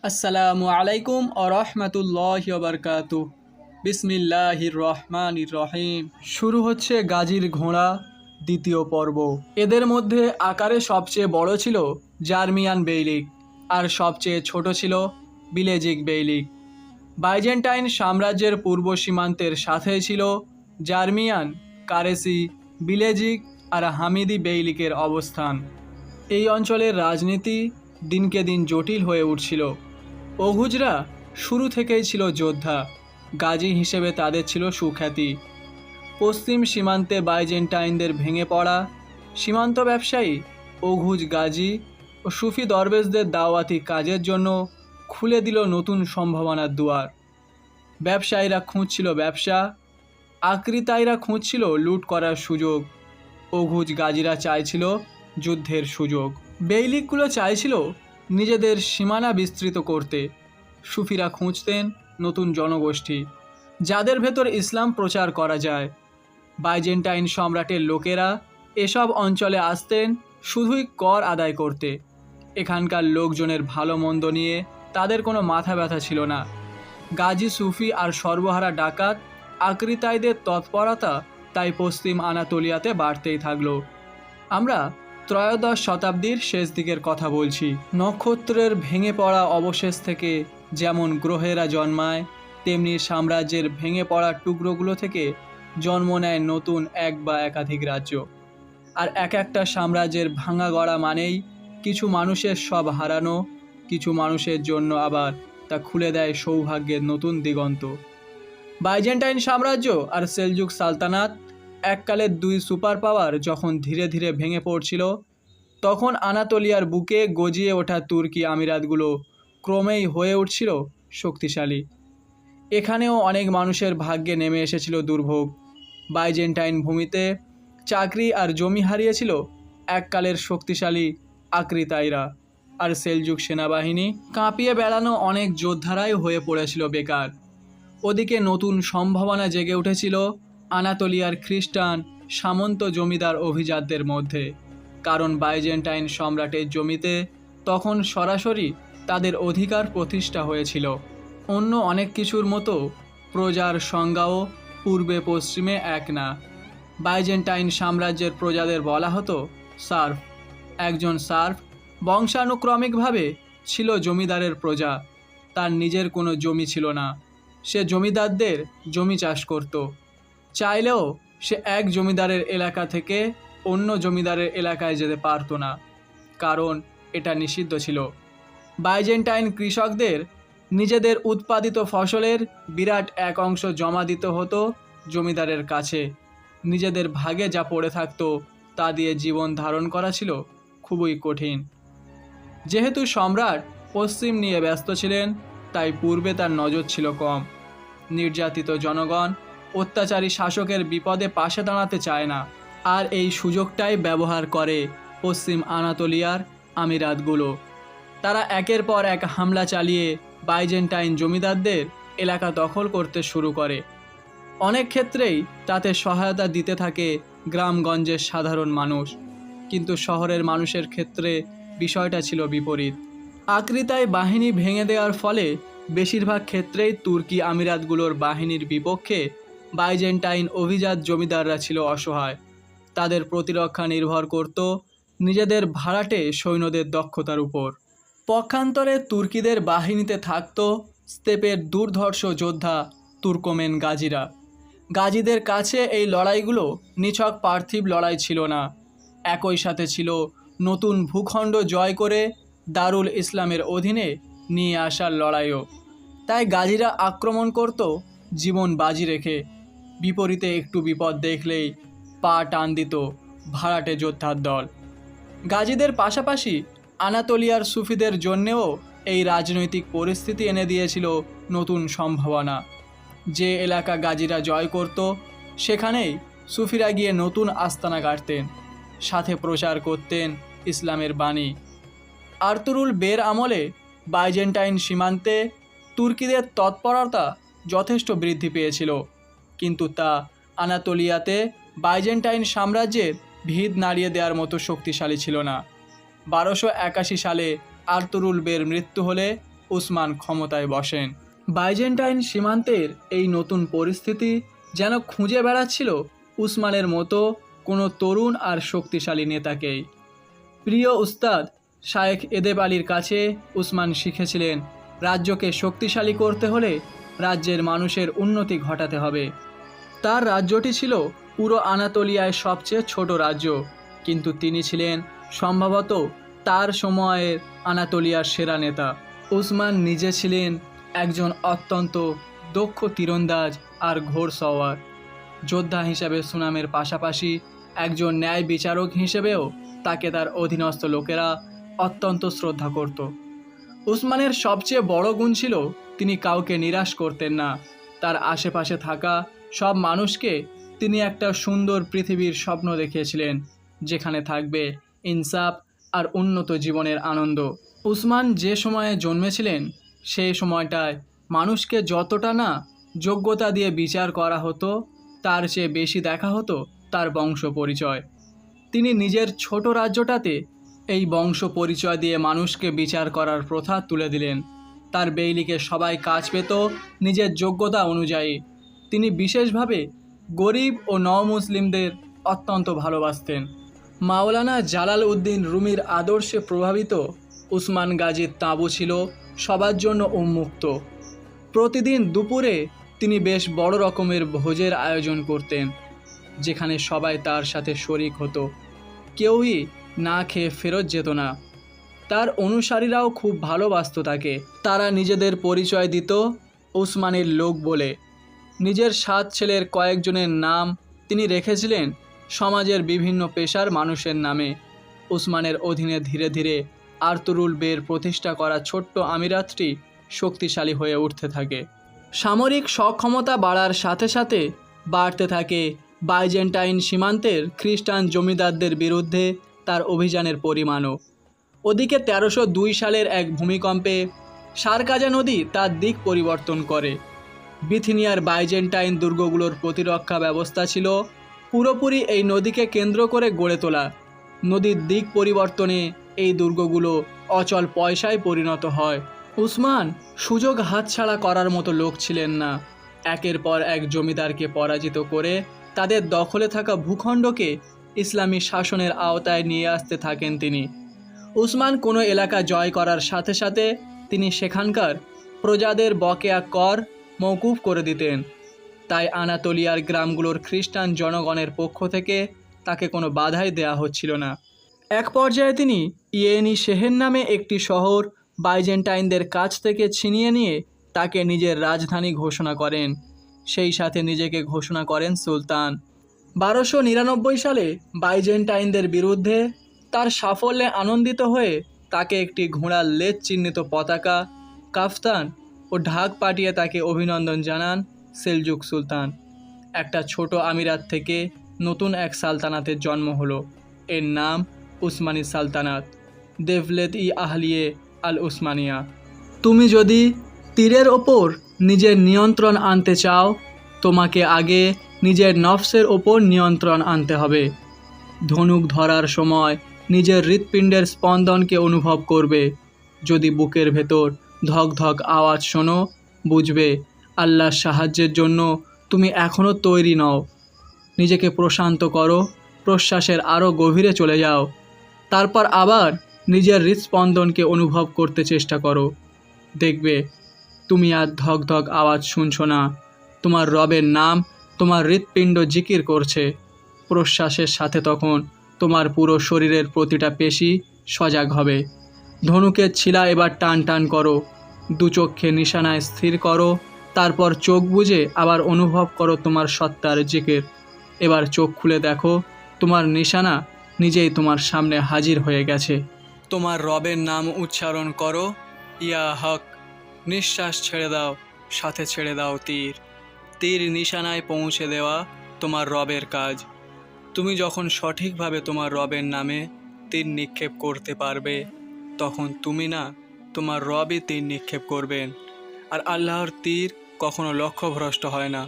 আসসালামু আলাইকুম ও রহমতুল্লাহি ওয়া বারাকাতুহু। বিসমিল্লাহির রহমানির রহিম। শুরু হচ্ছে গাজীর ঘোড়া দ্বিতীয় পর্ব। এদের মধ্যে আকারে সবচেয়ে বড় ছিল জার্মিয়ান বেইলিক আর সবচেয়ে ছোট ছিল বিলেজিক বেইলিক। বাইজেন্টাইন সাম্রাজ্যের পূর্ব সীমান্তের সাথেই ছিল জার্মিয়ান, কারেসি, বিলেজিক আর হামিদি বেইলিকের অবস্থান। এই অঞ্চলের রাজনীতি দিনকে দিন জটিল হয়ে উঠছিল। ওঘুজরা শুরু থেকেই ছিল যোদ্ধা, গাজী হিসেবে তাদের ছিল সুখ্যাতি। পশ্চিম সীমান্তে বাইজেন্টাইনদের ভেঙে পড়া সীমান্ত ব্যবসায়ী ওঘুজ গাজী ও সুফি দরবেশদের দাওয়াতি কাজের জন্য খুলে দিল নতুন সম্ভাবনার দুয়ার। ব্যবসায়ীরা খুঁজছিল ব্যবসা, আক্রিতাইরা খুঁজছিল লুট করার সুযোগ, ওঘুজ গাজীরা চাইছিল যুদ্ধের সুযোগ। বেইলিকগুলো চাইছিল নিজেদের সীমানা বিস্তৃত করতে। সুফিরা খুঁজতেন নতুন জনগোষ্ঠী যাদের ভেতর ইসলাম প্রচার করা যায়। বাইজেন্টাইন সম্রাটের লোকেরা এসব অঞ্চলে আসতেন শুধুই কর আদায় করতে। এখানকার লোকজনের ভালো মন্দ নিয়ে তাদের কোনো মাথা ব্যথা ছিল না। গাজী, সুফি আর সর্বহারা ডাকাত আক্রিতাইদের তৎপরতা তাই পশ্চিম আনাতোলিয়াতে বাড়তেই থাকলো। আমরা ত্রয়োদশ শতাব্দীর শেষ দিকের কথা বলছি। নক্ষত্রের ভেঙে পড়া অবশেষ থেকে যেমন গ্রহেরা জন্মায়, তেমনি সাম্রাজ্যের ভেঙে পড়া টুকরোগুলো থেকে জন্ম নেয় নতুন এক বা একাধিক রাজ্য। আর এক একটা সাম্রাজ্যের ভাঙা গড়া মানেই কিছু মানুষের সব হারানো, কিছু মানুষের জন্য আবার তা খুলে দেয় সৌভাগ্যের নতুন দিগন্ত। বাইজেন্টাইন সাম্রাজ্য আর সেলজুক সালতানাত, এককালের দুই সুপার পাওয়ার যখন ধীরে ধীরে ভেঙে পড়ছিল, তখন আনাতোলিয়ার বুকে গজিয়ে ওঠা তুর্কি আমিরাতগুলো ক্রমেই হয়ে উঠছিল শক্তিশালী। এখানেও অনেক মানুষের ভাগ্যে নেমে এসেছিল দুর্ভোগ। বাইজেন্টাইন ভূমিতে চাকরি আর জমি হারিয়েছিল এককালের শক্তিশালী আক্রিতাইরা, আর সেলজুক সেনাবাহিনী কাঁপিয়ে বেড়ানো অনেক যোদ্ধারাই হয়ে পড়েছিল বেকার। ওদিকে নতুন সম্ভাবনা জেগে উঠেছিল আনাতোলিয়ার খ্রিস্টান সামন্ত জমিদার অভিজাতদের মধ্যে, কারণ বাইজেন্টাইন সম্রাটের জমিতে তখন সরাসরি তাদের অধিকার প্রতিষ্ঠা হয়েছিল। অন্য অনেক কিছুর মতো প্রজার সংজ্ঞাও পূর্বে পশ্চিমে এক না। বাইজেন্টাইন সাম্রাজ্যের প্রজাদের বলা হতো সার্ফ। একজন সার্ফ বংশানুক্রমিকভাবে ছিল জমিদারের প্রজা। তার নিজের কোনো জমি ছিল না, সে জমিদারদের জমি চাষ করত। চাইলেও সে এক জমিদারের এলাকা থেকে অন্য জমিদারের এলাকায় যেতে পারত না, কারণ এটা নিষিদ্ধ ছিল। বাইজেন্টাইন কৃষকদের নিজেদের উৎপাদিত ফসলের বিরাট এক অংশ জমা দিতে হতো জমিদারের কাছে। নিজেদের ভাগে যা পড়ে থাকতো তা দিয়ে জীবন ধারণ করা ছিল খুবই কঠিন। যেহেতু সম্রাট পশ্চিম নিয়ে ব্যস্ত ছিলেন, তাই পূর্বে তার নজর ছিল কম। নির্যাতিত জনগণ অত্যাচারী শাসকের বিপদে পাশে দাঁড়াতে চায় না, আর এই সুযোগটাই ব্যবহার করে পশ্চিম আনাতোলিয়ার আমিরাতগুলো। তারা একের পর এক হামলা চালিয়ে বাইজেন্টাইন জমিদারদের এলাকা দখল করতে শুরু করে। অনেক ক্ষেত্রেই তাতে সহায়তা দিতে থাকে গ্রামগঞ্জের সাধারণ মানুষ, কিন্তু শহরের মানুষের ক্ষেত্রে বিষয়টা ছিল বিপরীত। আক্রিতাই বাহিনী ভেঙে দেওয়ার ফলে বেশিরভাগ ক্ষেত্রেই তুর্কি আমিরাতগুলোর বাহিনীর বিপক্ষে বাইজেন্টাইন অভিজাত জমিদাররা ছিল অসহায়। তাদের প্রতিরক্ষা নির্ভর করত নিজেদের ভাড়াটে সৈন্যদের দক্ষতার উপর। পক্ষান্তরে তুর্কিদের বাহিনীতে থাকত স্তেপের দুর্ধর্ষ যোদ্ধা তুর্কমেন গাজীরা। গাজীদের কাছে এই লড়াইগুলো নিছক পার্থিব লড়াই ছিল না, একই সাথে ছিল নতুন ভূখণ্ড জয় করে দারুল ইসলামের অধীনে নিয়ে আসার লড়াইও। তাই গাজীরা আক্রমণ করত জীবন বাজি রেখে। বিপরীতে একটু বিপদ দেখলেই পা টান দিত ভাড়াটে যোদ্ধার দল। গাজীদের পাশাপাশি আনাতোলিয়ার সুফিদের জন্যেও এই রাজনৈতিক পরিস্থিতি এনে দিয়েছিল নতুন সম্ভাবনা। যে এলাকা গাজীরা জয় করত, সেখানেই সুফিরা গিয়ে নতুন আস্তানা গাড়তেন, সাথে প্রচার করতেন ইসলামের বাণী। আর্তুরুল বের আমলে বাইজেন্টাইন সীমান্তে তুর্কিদের তৎপরতা যথেষ্ট বৃদ্ধি পেয়েছিল, কিন্তু তা আনাতোলিয়াতে বাইজেন্টাইন সাম্রাজ্যের ভিত নাড়িয়ে দেওয়ার মতো শক্তিশালী ছিল না। 1281 সালে আর্তুরুল বের মৃত্যু হলে উসমান ক্ষমতায় বসেন। বাইজেন্টাইন সীমান্তের এই নতুন পরিস্থিতি যেন খুঁজে বেড়াচ্ছিল উসমানের মতো কোনো তরুণ আর শক্তিশালী নেতাকেই। প্রিয় উস্তাদ শায়েখ এদেব আলীর কাছে উসমান শিখেছিলেন, রাজ্যকে শক্তিশালী করতে হলে রাজ্যের মানুষের উন্নতি ঘটাতে হবে। তার রাজ্যটি ছিল পুরো আনাতোলিয়ায় সবচেয়ে ছোট রাজ্য, কিন্তু তিনি ছিলেন সম্ভবত তার সময়ের আনাতোলিয়ার সেরা নেতা। উসমান নিজে ছিলেন একজন অত্যন্ত দক্ষ তীরন্দাজ আর ঘোড়সওয়ার। যোদ্ধা হিসেবে সুনামের পাশাপাশি একজন ন্যায় বিচারক হিসেবেও তাকে তার অধীনস্থ লোকেরা অত্যন্ত শ্রদ্ধা করত। উসমানের সবচেয়ে বড় গুণ ছিল তিনি কাউকে নিরাশ করতেন না। তার আশেপাশে থাকা সব মানুষকে তিনি একটা সুন্দর পৃথিবীর স্বপ্ন দেখিয়েছিলেন, যেখানে থাকবে ইনসাফ আর উন্নত জীবনের আনন্দ। উসমান যে সময়ে জন্মেছিলেন সেই সময়টায় মানুষকে যতটা না যোগ্যতা দিয়ে বিচার করা হতো, তার চেয়ে বেশি দেখা হতো তার বংশ পরিচয়। তিনি নিজের ছোট রাজ্যটাতে এই বংশ পরিচয় দিয়ে মানুষকে বিচার করার প্রথা তুলে দিলেন। তার বেইলিকে সবাই কাজ পেত নিজের যোগ্যতা অনুযায়ী। তিনি বিশেষভাবে গরিব ও নও-মুসলিমদের অত্যন্ত ভালোবাসতেন। মাওলানা জালাল উদ্দিন রুমির আদর্শে প্রভাবিত উসমান গাজীর তাঁবু ছিল সবার জন্য উন্মুক্ত। প্রতিদিন দুপুরে তিনি বেশ বড় রকমের ভোজের আয়োজন করতেন, যেখানে সবাই তার সাথে শরিক হতো। কেউই না খেয়ে ফেরত যেত না। তার অনুসারীরাও খুব ভালোবাসত তাকে। তারা নিজেদের পরিচয় দিত উসমানের লোক বলে। নিজের 7 ছেলের কয়েকজনের নাম তিনি রেখেছিলেন সমাজের বিভিন্ন পেশার মানুষের নামে। উসমানের অধীনে ধীরে ধীরে আর্তুরুল বের প্রতিষ্ঠা করা ছোট্ট আমিরাতটি শক্তিশালী হয়ে উঠতে থাকে। সামরিক সক্ষমতা বাড়ার সাথে সাথে বাড়তে থাকে বাইজেন্টাইন সীমান্তের খ্রিস্টান জমিদারদের বিরুদ্ধে তার অভিযানের পরিমাণও। ওদিকে 1302 সালের এক ভূমিকম্পে সারকাজা নদী তার দিক পরিবর্তন করে। বিথিনিয়ার বাইজেন্টাইন দুর্গগুলোর প্রতিরক্ষা ব্যবস্থা ছিল পুরোপুরি এই নদীকে কেন্দ্র করে গড়ে তোলা। নদীর দিক পরিবর্তনে এই দুর্গগুলো অচল পয়সায় পরিণত হয়। উসমান সুযোগ হাতছাড়া করার মতো লোক ছিলেন না। একের পর এক জমিদারকে পরাজিত করে তাদের দখলে থাকা ভূখণ্ডকে ইসলামী শাসনের আওতায় নিয়ে আসতে থাকেন তিনি। উসমান কোনো এলাকা জয় করার সাথে সাথে তিনি সেখানকার প্রজাদের বকেয়া কর মওকুফ করে দিতেন। তাই আনাতোলিয়ার গ্রামগুলোর খ্রিস্টান জনগণের পক্ষ থেকে তাকে কোনো বাধাই দেয়া হচ্ছিল না। এক পর্যায়ে তিনি ইয়েনি শেহের নামে একটি শহর বাইজেন্টাইনদের কাছ থেকে ছিনিয়ে নিয়ে তাকে নিজের রাজধানী ঘোষণা করেন। সেই সাথে নিজেকে ঘোষণা করেন সুলতান। 1299 সালে বাইজেন্টাইনদের বিরুদ্ধে তার সাফল্যে আনন্দিত হয়ে তাকে একটি ঘোড়ার লেজ চিহ্নিত পতাকা, কাফতান ও ঢাক পাঠিয়ে তাকে অভিনন্দন জানান সেলজুক সুলতান। একটা ছোট আমিরাত থেকে নতুন এক সালতানাতের জন্ম হলো। এর নাম উসমানী সালতানাত, দেভলেত-ই আহলিয়ে আল উসমানিয়া। তুমি যদি তীরের ওপর নিজের নিয়ন্ত্রণ আনতে চাও, তোমাকে আগে নিজের নফসের ওপর নিয়ন্ত্রণ আনতে হবে। ধনুক ধরার সময় নিজের হৃৎপিণ্ডের স্পন্দনকে অনুভব করবে। যদি বুকের ভেতর ধক ধক আওয়াজ শোনো, বুঝবে আল্লাহর সাহায্যের জন্য তুমি এখনও তৈরি নও। নিজেকে প্রশান্ত করো, প্রশ্বাসের আরও গভীরে চলে যাও। তারপর আবার নিজের হৃৎস্পন্দনকে অনুভব করতে চেষ্টা করো। দেখবে তুমি আর ধক ধক আওয়াজ শুনছো না। তোমার রবের নাম তোমার হৃৎপিণ্ড জিকির করছে। প্রশ্বাসের সাথে তখন তোমার পুরো শরীরের প্রতিটা পেশি সজাগ হবে। ধনুকের ছিলা এবার টান টান করো। দু চক্ষে নিশানায় স্থির করো। তারপর চোখ বুজে আবার অনুভব করো তোমার সত্তার জিকির। এবার চোখ খুলে দেখো, তোমার নিশানা নিজেই তোমার সামনে হাজির হয়ে গেছে। তোমার রবের নাম উচ্চারণ করো, ইয়া হক। নিঃশ্বাস ছেড়ে দাও, সাথে ছেড়ে দাও তীর। তীর নিশানায় পৌঁছে দেওয়া তোমার রবের কাজ। তুমি যখন সঠিকভাবে তোমার রবের নামে তীর নিক্ষেপ করতে পারবে, তখন তুমি না, তোমার রবই তীর নিক্ষেপ করবেন। আর আল্লাহর তীর কখনো লক্ষ্যভ্রষ্ট হয় না।